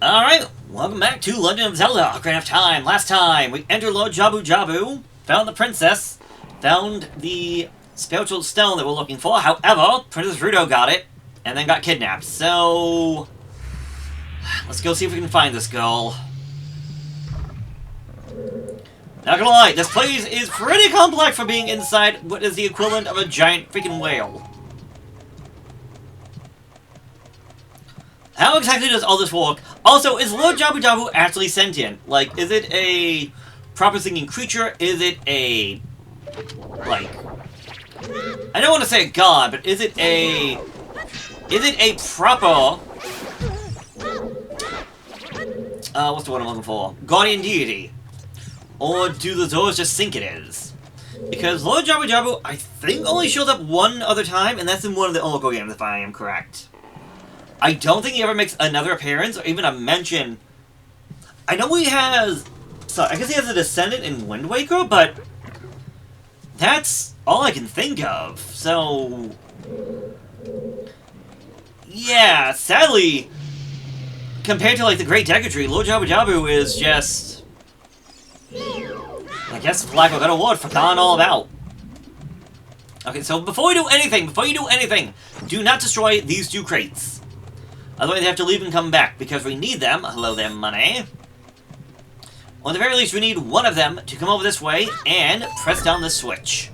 Alright, welcome back to Legend of Zelda Ocarina of Time. Last time, we entered Lord Jabu Jabu, found the princess, found the spiritual stone that we're looking for. However, Princess Ruto got it, and then got kidnapped. So, let's go see if we can find this girl. Not gonna lie, this place is pretty complex for being inside what is the equivalent of a giant freaking whale. How exactly does all this work? Also, is Lord Jabu Jabu actually sentient? Like, is it a proper thinking creature? Is it a, like, I don't want to say a god, but is it a proper, what's the word I'm looking for? Guardian deity? Or do the Zoras just think it is? Because Lord Jabu Jabu, I think, only shows up one other time, and that's in one of the Oracle games, if I am correct. I don't think he ever makes another appearance, or even a mention. I know he has... Sorry, I guess he has a descendant in Wind Waker, but... that's all I can think of. So... yeah, sadly... compared to, like, the Great Decadry, Lord Jabu Jabu is just... I guess, for lack of a better word, forgotten all about. Okay, so before you do anything, do not destroy these two crates. Otherwise, they have to leave and come back, because we need them. Hello there, money. Or at the very least, we need one of them to come over this way and press down the switch.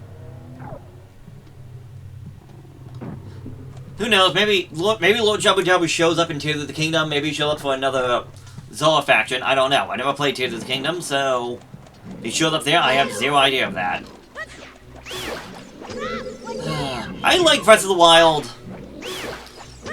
Who knows, maybe Lord Jabu Jabu shows up in Tears of the Kingdom, maybe he shows up for another Zora faction, I don't know. I never played Tears of the Kingdom, so... if he shows up there, I have zero idea of that. I like Breath of the Wild,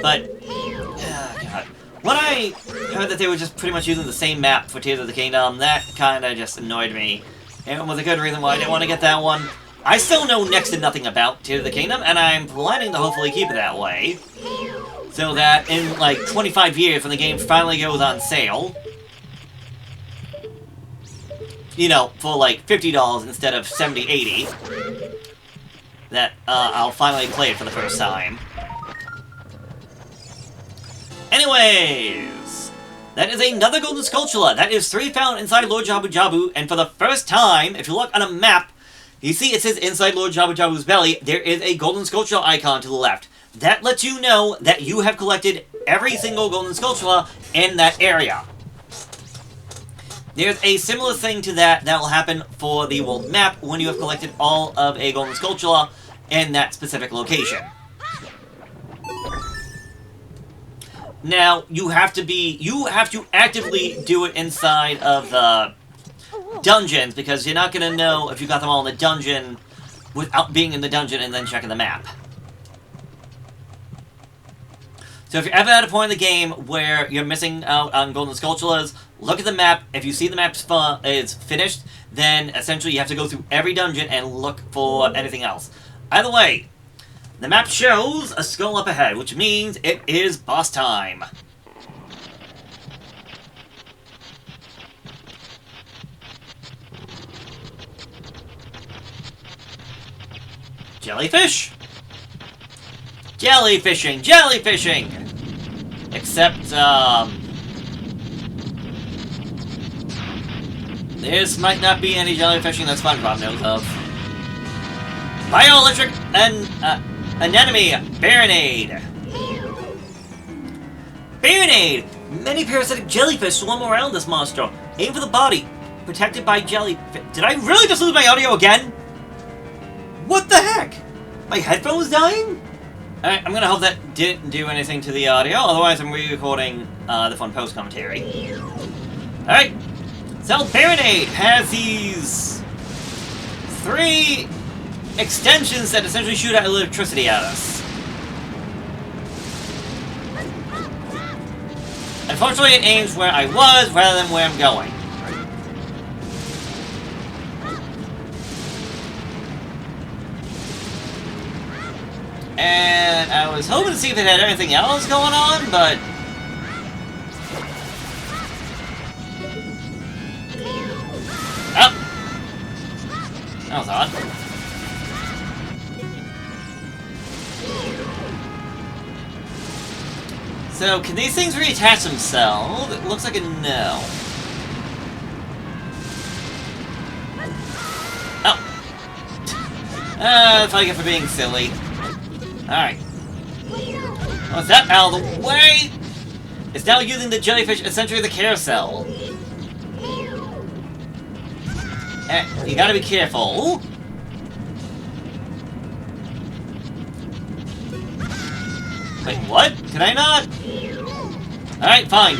but... God. When I heard that they were just pretty much using the same map for Tears of the Kingdom, that kinda just annoyed me. And it was a good reason why I didn't want to get that one. I still know next to nothing about Tears of the Kingdom, and I'm planning to hopefully keep it that way. So that in, like, 25 years when the game finally goes on sale... you know, for like $50 instead of $70, $80, that I'll finally play it for the first time. Anyways, that is another golden sculpture. That is 3 found inside Lord Jabu Jabu, and for the first time, if you look on a map, you see it says inside Lord Jabu Jabu's belly, there is a golden sculpture icon to the left. That lets you know that you have collected every single golden sculpture in that area. There's a similar thing to that will happen for the world map when you have collected all of a golden sculpture in that specific location. Now, you have to actively do it inside of the dungeons, because you're not going to know if you got them all in the dungeon without being in the dungeon and then checking the map. So if you're ever at a point in the game where you're missing out on golden sculptures, look at the map. If you see the map is finished, then essentially you have to go through every dungeon and look for anything else. Either way, the map shows a skull up ahead, which means it is boss time. Jellyfish? Jellyfishing! Jellyfishing! Except, this might not be any jellyfishing that SpongeBob knows of. Bioelectric anemone Baronade. Baronade! Many parasitic jellyfish swim around this monster. Aim for the body. Protected by jellyfish. Did I really just lose my audio again? What the heck? My headphone's dying? Alright, I'm gonna hope that didn't do anything to the audio, otherwise I'm re-recording the fun post-commentary. Alright, so Baronade has these 3 extensions that essentially shoot out electricity at us. Unfortunately, it aims where I was rather than where I'm going. And I was hoping to see if it had anything else going on, but... oh! That was odd. So, can these things reattach themselves? It looks like a no. Oh! That's what I get for being silly. Alright. What's that out of the way? It's now using the jellyfish, essentially the carousel. You gotta be careful. Wait, what? Can I not? Alright, fine.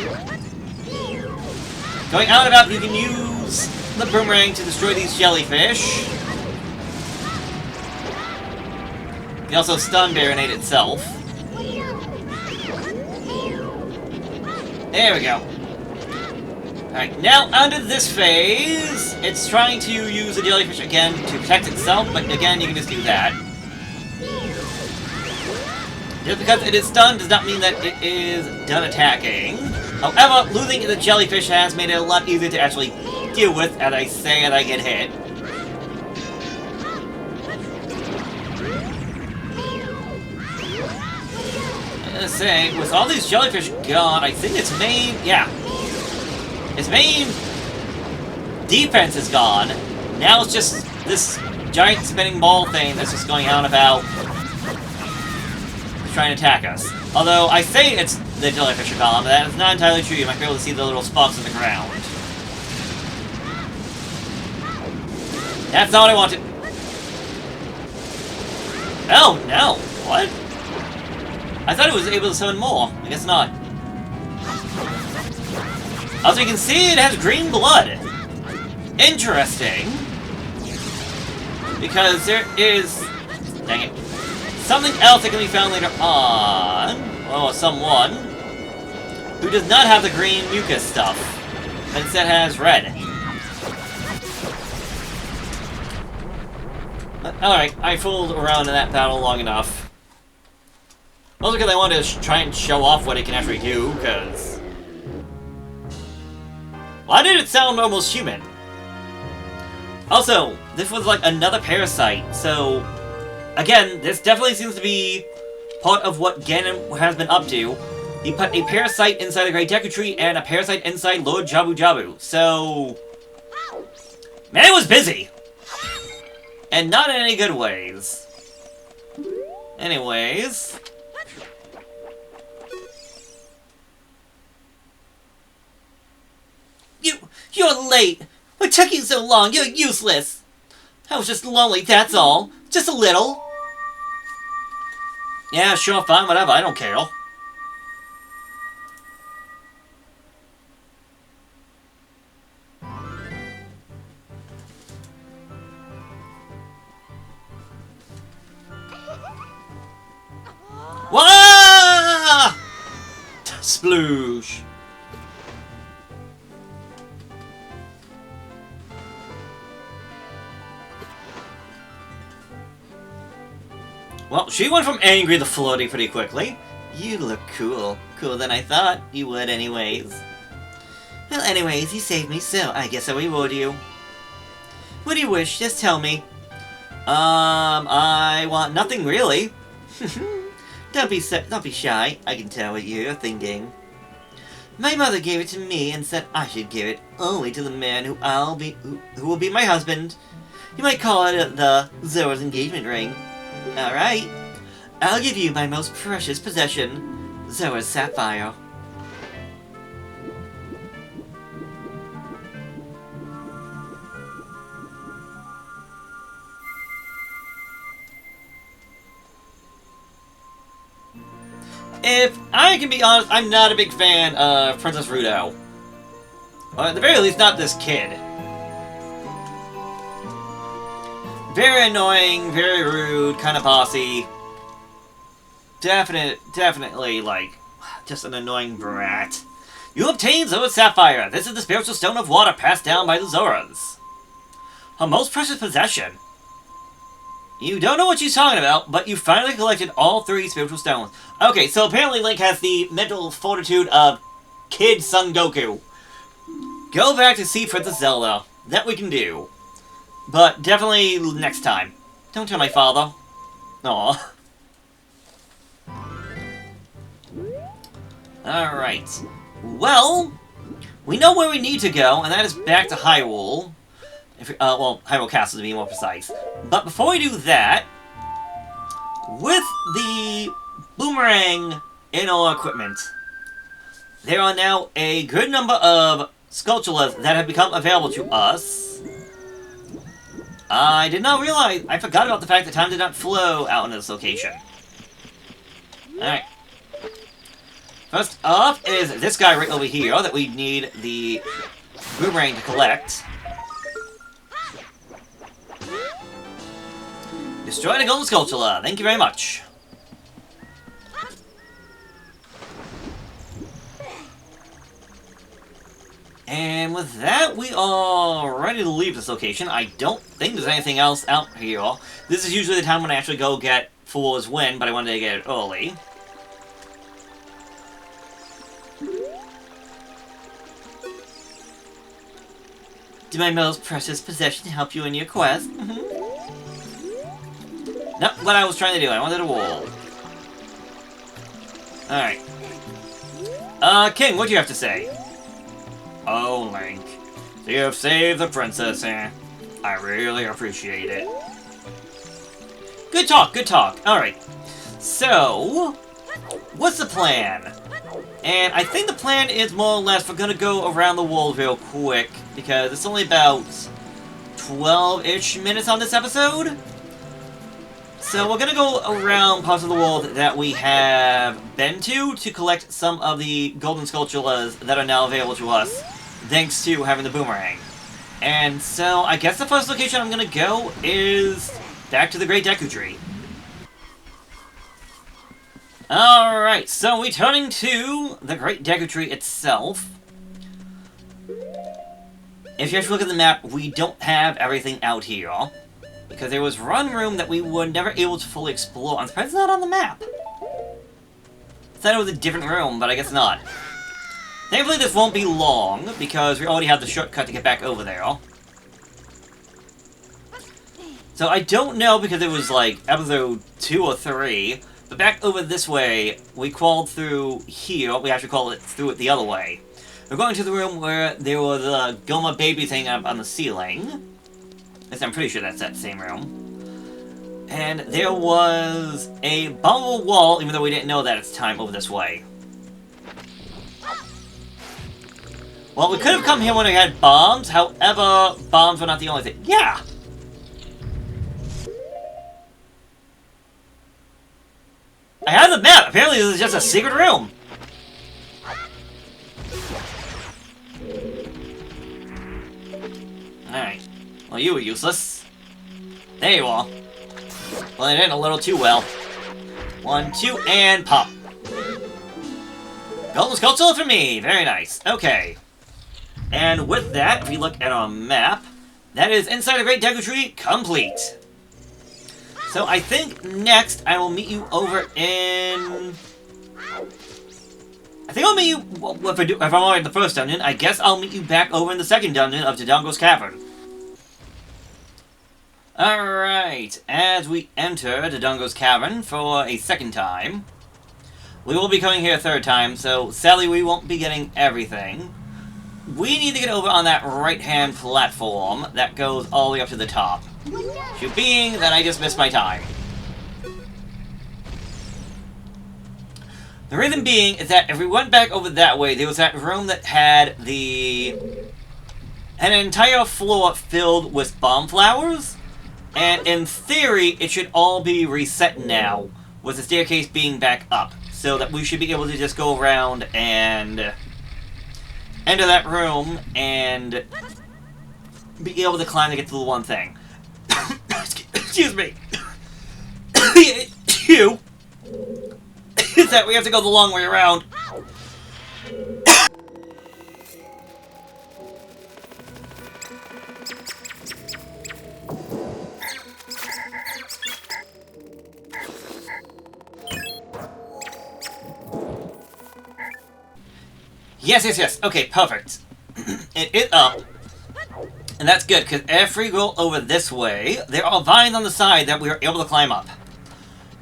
Going out and about, you can use the boomerang to destroy these jellyfish. You can also stun Baronade itself. There we go. Alright, now onto this phase. It's trying to use the jellyfish again to protect itself, but again, you can just do that. Just because it is stunned does not mean that it is done attacking. However, losing the jellyfish has made it a lot easier to actually deal with, as I say as I get hit. I'm gonna say, with all these jellyfish gone, I think its main... yeah. Its main defense is gone. Now it's just this giant spinning ball thing that's just going on about trying to attack us. Although, I say it's the jellyfish are gone, but that is not entirely true. You might be able to see the little spots in the ground. That's not what I wanted. Oh, no. What? I thought it was able to summon more. I guess not. As you can see, it has green blood. Interesting. Because there is... dang it. Something else that can be found later on. Well, someone who does not have the green mucus stuff, but instead has red. Alright, I fooled around in that battle long enough. Also because I wanted to try and show off what it can actually do, because... why did it sound almost human? Also, this was like another parasite, so... again, this definitely seems to be part of what Ganon has been up to. He put a parasite inside the Great Deku Tree and a parasite inside Lord Jabu Jabu. So... man was busy! And not in any good ways. Anyways... You're late! What took you so long? You're useless! I was just lonely, that's all. Just a little. Yeah, sure, fine, whatever, I don't care. Wah! Sploosh. Well, she went from angry to floaty pretty quickly. You look cool. Cooler than I thought you would anyways. Well, anyways, you saved me, so I guess I'll reward you. What do you wish? Just tell me. I want nothing really. Don't be shy. I can tell what you're thinking. My mother gave it to me and said I should give it only to the man who will be my husband. You might call it the Zora's engagement ring. Alright. I'll give you my most precious possession, Zora's sapphire. If I can be honest, I'm not a big fan of Princess Ruto. Or at the very least, not this kid. Very annoying, very rude, kind of bossy. Definitely, like, just an annoying brat. You obtain Zora's Sapphire. This is the spiritual stone of water passed down by the Zoras. Her most precious possession. You don't know what she's talking about, but you finally collected all 3 spiritual stones. Okay, so apparently Link has the mental fortitude of Kid Son Goku. Go back to see Princess Zelda. That we can do. But definitely next time. Don't tell my father. Aww. Alright. Well, we know where we need to go, and that is back to Hyrule. Well, Hyrule Castle to be more precise. But before we do that, with the boomerang in our equipment, there are now a good number of Skulltulas that have become available to us. I did not realize, I forgot about the fact that time did not flow out in this location. Alright. First up is this guy right over here that we need the boomerang to collect. Destroy the Golden Skulltula. Thank you very much. And with that, we are ready to leave this location. I don't think there's anything else out here. This is usually the time when I actually go get Fool's Win, but I wanted to get it early. Did my most precious possession help you in your quest? Nope, what I was trying to do. I wanted a wall. Alright. King, what do you have to say? Oh, Link. So you have saved the princess, eh? I really appreciate it. Good talk, good talk. Alright. So, what's the plan? And I think the plan is more or less we're gonna go around the world real quick, because it's only about 12-ish minutes on this episode. So we're gonna go around parts of the world that we have been to collect some of the Golden Skulltulas that are now available to us, thanks to having the boomerang. And so I guess the first location I'm gonna go is back to the Great Deku Tree. Alright, so returning to the Great Deku Tree itself. If you actually look at the map, we don't have everything out here. Because there was one room that we were never able to fully explore. I'm surprised it's not on the map. I thought it was a different room, but I guess not. Thankfully this won't be long, because we already have the shortcut to get back over there. So I don't know, because it was like episode 2 or 3, but back over this way, we crawled through here. We actually crawled through it the other way. We're going to the room where there was a Goma baby thing up on the ceiling. I'm pretty sure that's that same room. And there was a bombable wall, even though we didn't know that at the time, over this way. Well, we could have come here when we had bombs, however, bombs were not the only thing. Yeah! I have the map! Apparently this is just a secret room! Alright. Well, you were useless. There you are. Well, it didn't a little too well. 1, 2, and pop. Golden Skulltula for me! Very nice. Okay. And with that, if we look at our map, that is inside the Great Deku Tree complete. So I think next I will meet you over in... I think I'll meet you... Well, if I'm already in the first dungeon, I guess I'll meet you back over in the second dungeon of Dodongo's Cavern. Alright, as we enter Dodongo's Cavern for a second time, we will be coming here a third time, so sadly we won't be getting everything. We need to get over on that right-hand platform that goes all the way up to the top. Issue being that I just missed my time. The reason being is that if we went back over that way, there was that room that had an entire floor filled with bomb flowers. And in theory, it should all be reset now, with the staircase being back up. So that we should be able to just go around and enter that room and be able to climb to get to the one thing. Excuse me. You. Is that we have to go the long way around. Yes. Okay, perfect. It is up. And that's good, because if we go over this way, there are vines on the side that we are able to climb up.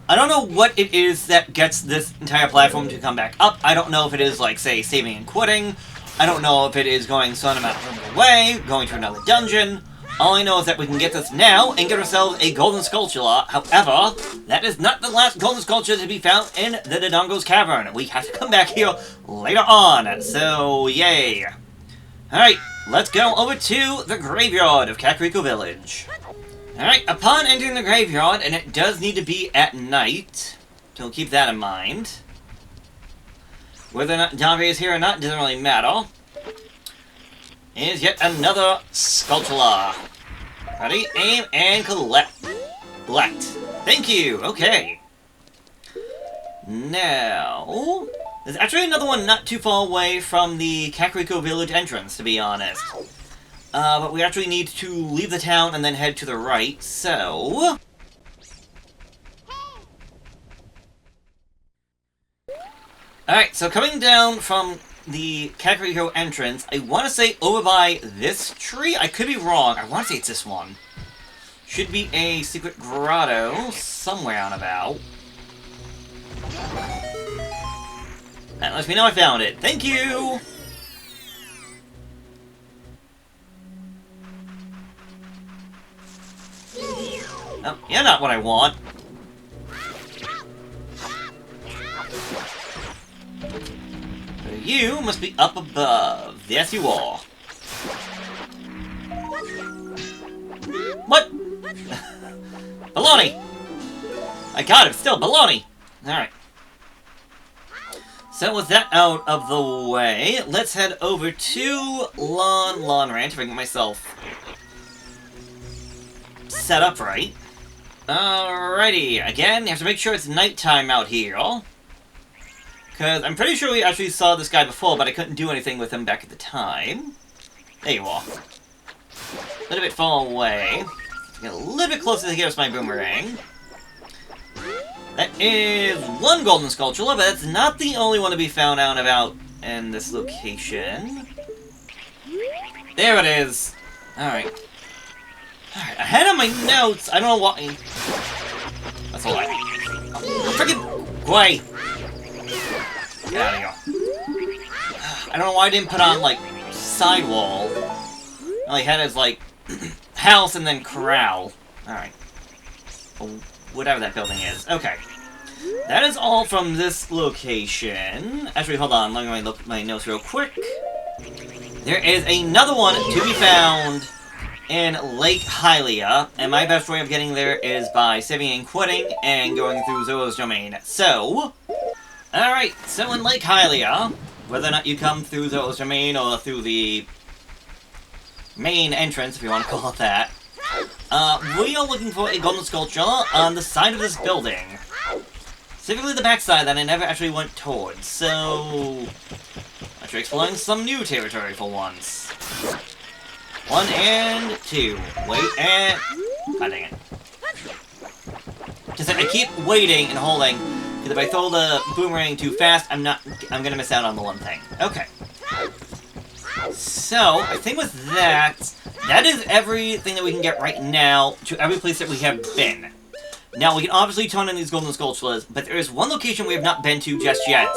I don't know what it is that gets this entire platform to come back up. I don't know if it is, like, say, saving and quitting. I don't know if it is going some amount of the way, going to another dungeon. All I know is that we can get this now and get ourselves a golden sculpture. However, that is not the last golden sculpture to be found in the Dodongo's Cavern. We have to come back here later on, so yay. Alright, let's go over to the graveyard of Kakariko Village. Alright, upon entering the graveyard, and it does need to be at night, so we'll keep that in mind. Whether or not Dave is here or not doesn't really matter. Is yet another sculpture. Ready, aim, and collect. Thank you, okay. Now, there's actually another one not too far away from the Kakariko Village entrance, to be honest. But we actually need to leave the town and then head to the right, so... Alright, so coming down from the Kakariko entrance, I want to say over by this tree? I could be wrong. I want to say it's this one. Should be a secret grotto somewhere on about. That lets me know I found it. Thank you! Oh, you're not what I want. You must be up above. Yes, you are. What? Baloney! I got it, still baloney! Alright. So with that out of the way, let's head over to Lawn Ranch if I can get myself set up right. Alrighty, again, you have to make sure it's nighttime out here. Because I'm pretty sure we actually saw this guy before, but I couldn't do anything with him back at the time. There you are. A little bit far away. Get a little bit closer to here's my boomerang. That is one golden sculpture, but that's not the only one to be found out about in this location. There it is. Alright. Alright, ahead of my notes, I don't know what... That's a lie. Oh, freaking... Gway! Get out of here. I don't know why I didn't put on, like, sidewall. All I had is, like, house and then corral. Alright. Whatever that building is. Okay. That is all from this location. Actually, hold on. Let me look at my notes real quick. There is another one to be found in Lake Hylia, and my best way of getting there is by saving and quitting and going through Zoro's domain. So... Alright, so in Lake Hylia, whether or not you come through Zoro's domain or through the main entrance, if you want to call it that, we are looking for a golden sculpture on the side of this building. Specifically the backside that I never actually went towards, so... Actually exploring some new territory for once. 1 and 2. Wait and... God dang it. Because I keep waiting and holding, because if I throw the boomerang too fast, I'm gonna miss out on the one thing. Okay. So, I think with that, that is everything that we can get right now to every place that we have been. Now, we can obviously turn in these golden sculptures, but there is one location we have not been to just yet.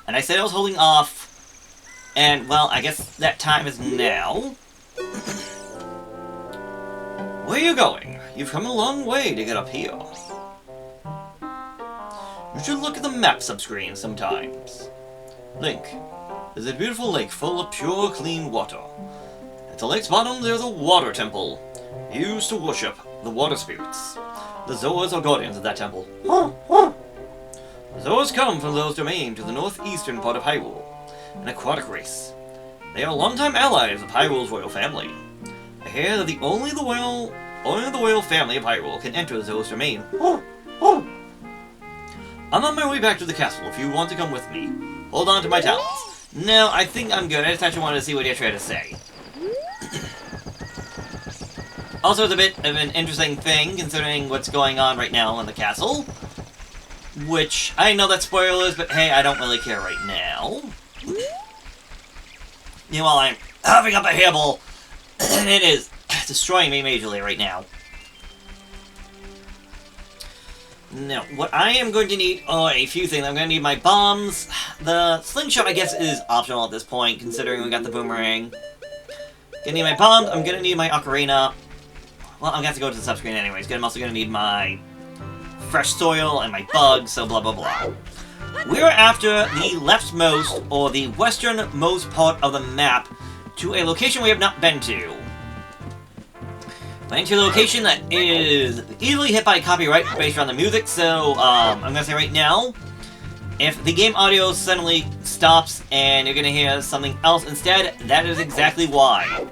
And I said I was holding off, and, well, I guess that time is now. Where are you going? You've come a long way to get up here. You should look at the map subscreen sometimes. Link. There's a beautiful lake full of pure, clean water. At the lake's bottom, there's a water temple, used to worship the water spirits. The Zoras are guardians of that temple. The Zoras come from Zora's domain to the northeastern part of Hyrule, an aquatic race. They are longtime allies of Hyrule's royal family. I hear that only the royal family of Hyrule can enter Zora's domain. I'm on my way back to the castle if you want to come with me. Hold on to my talents. No, I think I'm good. I just actually wanted to see what you're trying to say. Also, it's a bit of an interesting thing, considering what's going on right now in the castle. Which, I know that's spoilers, but hey, I don't really care right now. Meanwhile, I'm huffing up a hairball, and it is destroying me majorly right now. No, what I am going to need are a few things. I'm going to need my bombs. The slingshot, I guess, is optional at this point, considering we got the boomerang. Gonna need my bombs. I'm gonna need my ocarina. Well, I'm gonna have to go to the subscreen anyways. I'm also gonna need my fresh soil and my bugs, so blah blah blah. We are after the leftmost, or the westernmost part of the map, to a location we have not been to. Went to a location that is easily hit by copyright based on the music, so I'm gonna say right now, if the game audio suddenly stops and you're gonna hear something else instead, that is exactly why.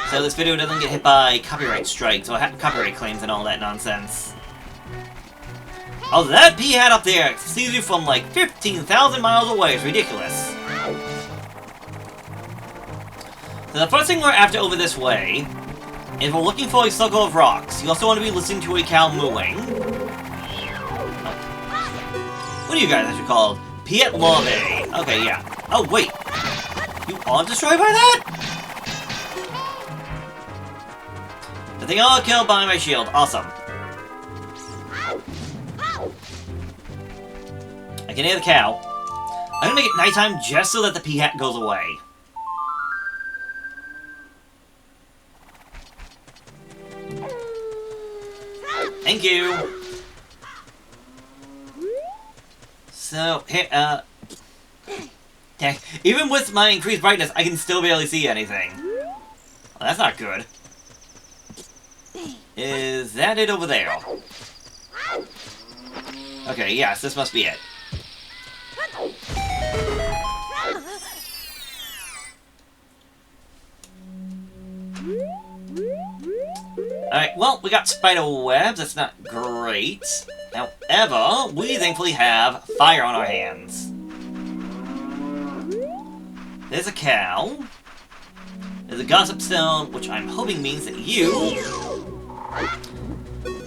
So this video doesn't get hit by copyright strikes or copyright claims and all that nonsense. Oh, that P-hat up there sees you from like 15,000 miles away. It's ridiculous. So the first thing we're after over this way is we're looking for a circle of rocks. You also want to be listening to a cow mooing. What are you guys actually called? Piet Love. Okay, yeah. Oh, wait. You are destroyed by that? I think I'll kill by my shield. Awesome. I can hear the cow. I'm gonna make it nighttime just so that the P-hat goes away. Thank you. So, here, dang. Even with my increased brightness, I can still barely see anything. Well, that's not good. Is that it over there? Okay, yes, this must be it. Alright, well, we got spider webs, that's not great. However, we thankfully have fire on our hands. There's a cow. There's a gossip stone, which I'm hoping means that you,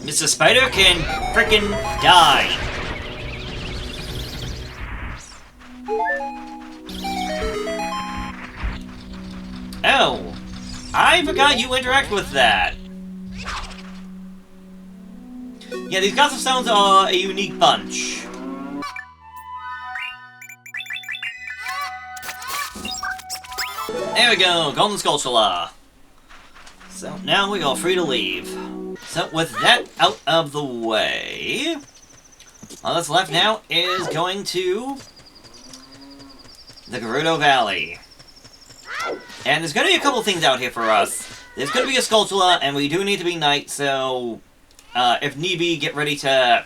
Mr. Spider, can frickin' die. Oh, I forgot you interact with that. Yeah, these gossip stones are a unique bunch. There we go, Golden Skulltula. So now we are free to leave. So with that out of the way, all that's left now is going to the Gerudo Valley. And there's going to be a couple things out here for us. There's going to be a Skulltula, and we do need to be night, so if need be, get ready to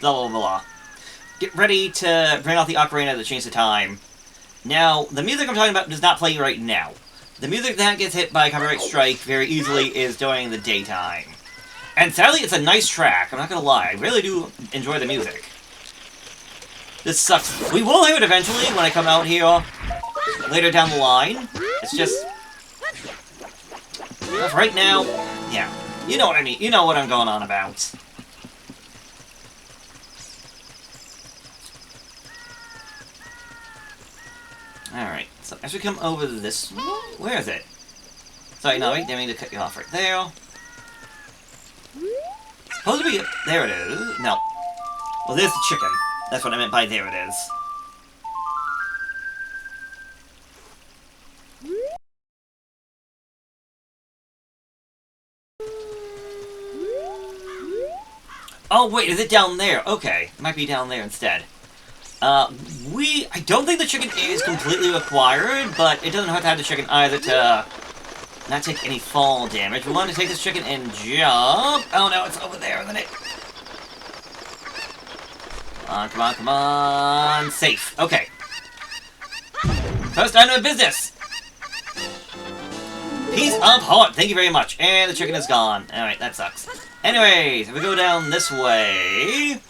blah blah blah. Get ready to bring out the ocarina to change the time. Now, the music I'm talking about does not play right now. The music that gets hit by a copyright strike very easily is during the daytime. And sadly, it's a nice track, I'm not gonna lie. I really do enjoy the music. This sucks. We will hear it eventually when I come out here later down the line. It's just... right now, yeah. You know what I mean. You know what I'm going on about. Alright, so as we come over this... Where is it? Sorry, no, wait, didn't mean to cut you off right there. Supposed to be... There it is. No. Well, there's the chicken. That's what I meant by there it is. Oh, wait, is it down there? Okay, it might be down there instead. I don't think the chicken is completely required, but it doesn't have to have the chicken either to not take any fall damage. We want to take this chicken and jump. Oh no, it's over there, isn't it? Come on, come on, come on. Safe. Okay. First item of business. Piece of heart. Thank you very much. And the chicken is gone. Alright, that sucks. Anyways, if we go down this way...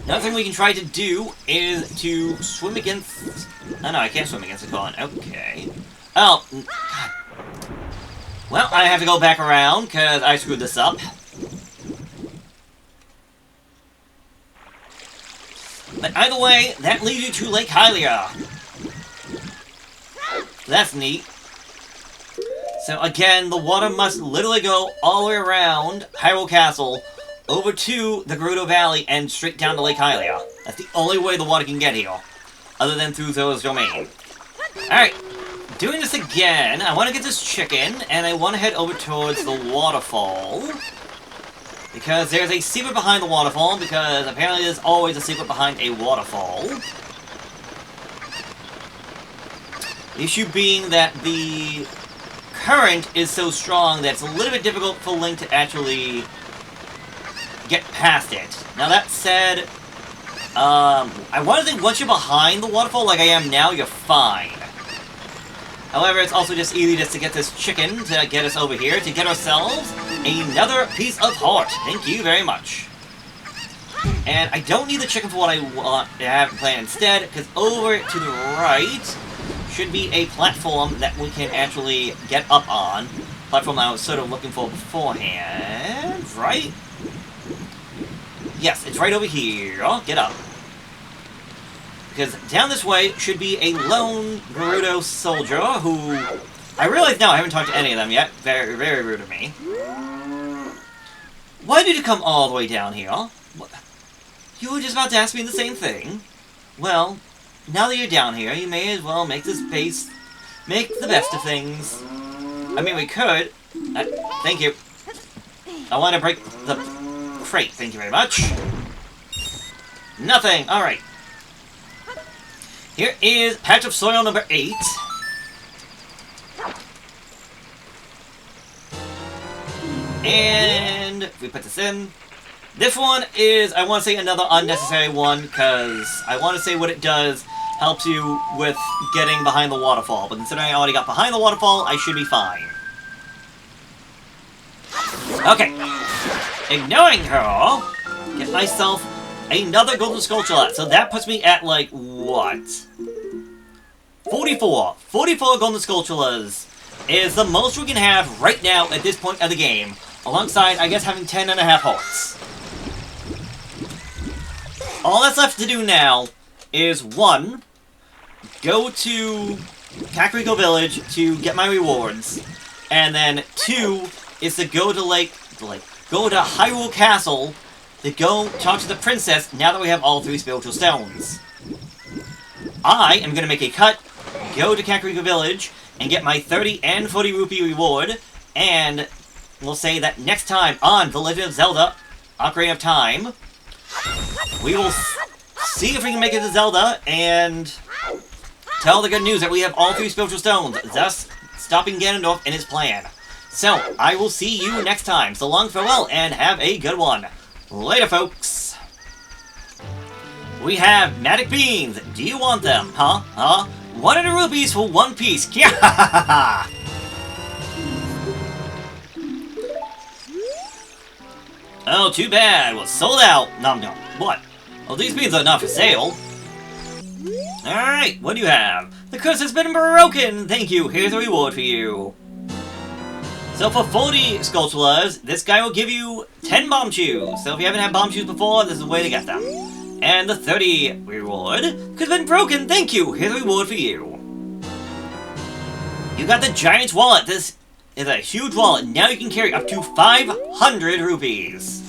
Another thing we can try to do is to swim against... Oh no, I can't swim against the current. Okay. Oh, God. Well, I have to go back around, because I screwed this up. But either way, that leads you to Lake Hylia. That's neat. So again, the water must literally go all the way around Hyrule Castle, over to the Gerudo Valley, and straight down to Lake Hylia. That's the only way the water can get here, other than through Zora's domain. Alright, doing this again, I want to get this chicken, and I want to head over towards the waterfall. Because there's a secret behind the waterfall, because apparently there's always a secret behind a waterfall. The issue being that the current is so strong that it's a little bit difficult for Link to actually get past it. Now that said, I want to think once you're behind the waterfall like I am now, you're fine. However, it's also just easy just to get this chicken to get us over here, to get ourselves another piece of heart. Thank you very much. And I don't need the chicken for what I want to have planned instead, because over to the right should be a platform that we can actually get up on. Platform I was sort of looking for beforehand, right? Yes, it's right over here. Get up. Because down this way should be a lone Gerudo soldier who... I realize now I haven't talked to any of them yet. Very, very rude of me. Why did you come all the way down here? What? You were just about to ask me the same thing. Well, now that you're down here, you may as well make this base... make the best of things. I mean, we could... thank you. I want to break the crate. Thank you very much. Nothing. Alright. Here is patch of soil number 8. And if we put this in, this one is, I want to say, another unnecessary one, because I want to say what it does helps you with getting behind the waterfall. But considering I already got behind the waterfall, I should be fine. Okay. Ignoring her, get myself another golden skulltula. So that puts me at, like, what? 44. 44 golden skulltulas is the most we can have right now at this point of the game. Alongside, I guess, having 10.5 hearts. All that's left to do now is, 1, go to Kakariko Village to get my rewards. And then 2 is to go to go to Hyrule Castle to go talk to the princess now that we have all 3 spiritual stones. I am going to make a cut, go to Kakariko Village, and get my 30 and 40 rupee reward, and we'll say that next time on The Legend of Zelda Ocarina of Time, we will see if we can make it to Zelda and tell the good news that we have all 3 spiritual stones, thus stopping Ganondorf in his plan. So, I will see you next time. So long, farewell, and have a good one. Later, folks. We have magic beans. Do you want them? Huh? 100 rupees for 1 piece. Oh, too bad. Was sold out. Nom nom. What? Well, these beans are not for sale. Alright, what do you have? The curse has been broken. Thank you. Here's a reward for you. So for 40 Skulltulas, this guy will give you 10 bomb shoes. So if you haven't had bomb shoes before, this is the way to get them. And the 30 reward has been broken. Thank you. Here's a reward for you. You got the Giant's Wallet. This is a huge wallet. Now you can carry up to 500 rupees.